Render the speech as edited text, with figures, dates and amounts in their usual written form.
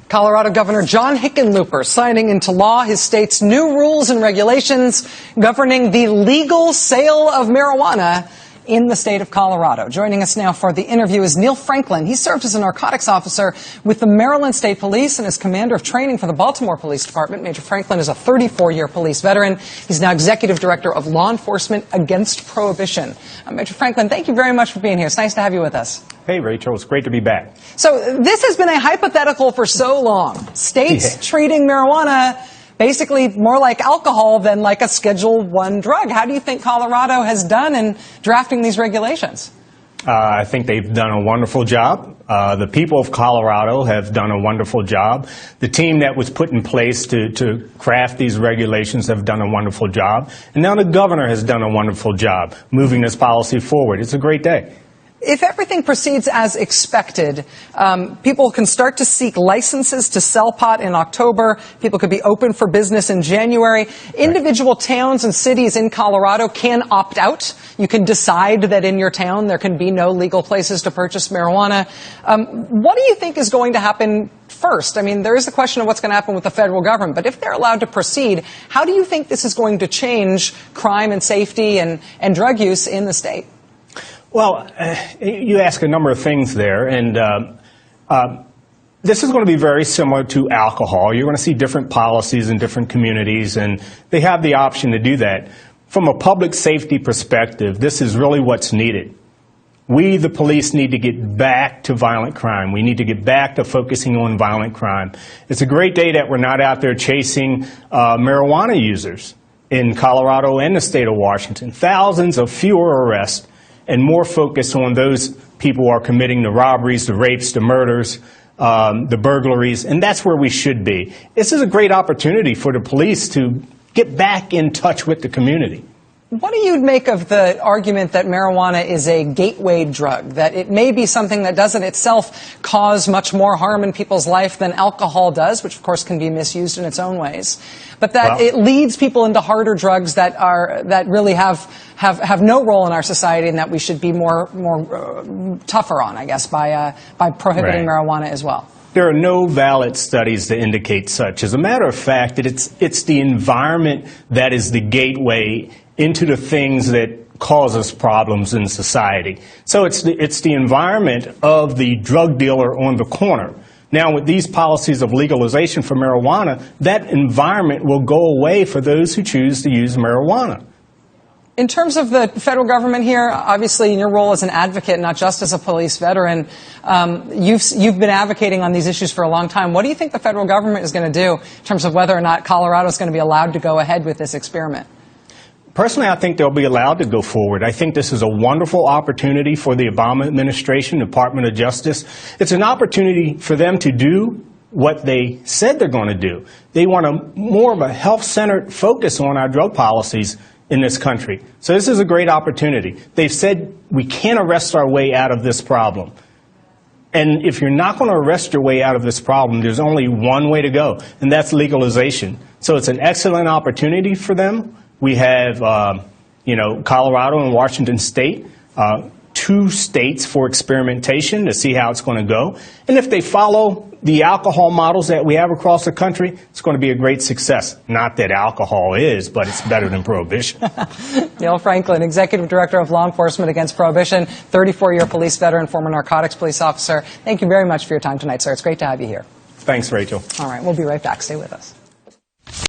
Colorado Governor John Hickenlooper signing into law his state's new rules and regulations governing the legal sale of marijuana in the state of Colorado. Joining us now for the interview is Neill Franklin. He served as a narcotics officer with the Maryland State Police and is commander of training for the Baltimore Police Department. Major Franklin is a 34-year police veteran. He's now executive director of Law Enforcement Against Prohibition. Major Franklin, thank you very much for being here. It's nice to have you with us. Hey, Rachel. It's great to be back. So this has been a hypothetical for so long. States treating marijuana basically more like alcohol than like a Schedule I drug. How do you think Colorado has done in drafting these regulations? I think they've done a wonderful job. The people of Colorado have done a wonderful job. The team that was put in place to craft these regulations have done a wonderful job. And now the governor has done a wonderful job moving this policy forward. It's a great day. If everything proceeds as expected, people can start to seek licenses to sell pot in October. People could be open for business in January. Individual towns and cities in Colorado can opt out. You can decide that in your town there can be no legal places to purchase marijuana. What do you think is going to happen first? I mean, there is a question of what's going to happen with the federal government, but if they're allowed to proceed, how do you think this is going to change crime and safety and drug use in the state? Well, you ask a number of things there, and this is going to be very similar to alcohol. You're going to see different policies in different communities, and they have the option to do that. From a public safety perspective, this is really what's needed. We, the police, need to get back to violent crime. We need to get back to focusing on violent crime. It's a great day that we're not out there chasing marijuana users in Colorado and the state of Washington. Thousands of fewer arrests and more focus on those people who are committing the robberies, the rapes, the murders, the burglaries, and that's where we should be. This is a great opportunity for the police to get back in touch with the community. What do you make of the argument that marijuana is a gateway drug, that it may be something that doesn't itself cause much more harm in people's life than alcohol does, which of course can be misused in its own ways, but that it leads people into harder drugs that really have no role in our society and that we should be more tougher on, I guess, by prohibiting marijuana as well? There are no valid studies to indicate such. As a matter of fact, it's the environment that is the gateway into the things that cause us problems in society. So it's the environment of the drug dealer on the corner. Now, with these policies of legalization for marijuana, that environment will go away for those who choose to use marijuana. In terms of the federal government here, obviously in your role as an advocate, not just as a police veteran, you've been advocating on these issues for a long time. What do you think the federal government is going to do in terms of whether or not Colorado is going to be allowed to go ahead with this experiment? Personally, I think they'll be allowed to go forward. I think this is a wonderful opportunity for the Obama administration, Department of Justice. It's an opportunity for them to do what they said they're going to do. They want more of a health-centered focus on our drug policies in this country. So this is a great opportunity. They've said we can't arrest our way out of this problem. And if you're not going to arrest your way out of this problem, there's only one way to go, and that's legalization. So it's an excellent opportunity for them. We have, Colorado and Washington State, two states for experimentation to see how it's going to go. And if they follow the alcohol models that we have across the country, it's going to be a great success. Not that alcohol is, but it's better than prohibition. Neill Franklin, Executive Director of Law Enforcement Against Prohibition, 34-year police veteran, former narcotics police officer. Thank you very much for your time tonight, sir. It's great to have you here. Thanks, Rachel. All right, we'll be right back. Stay with us.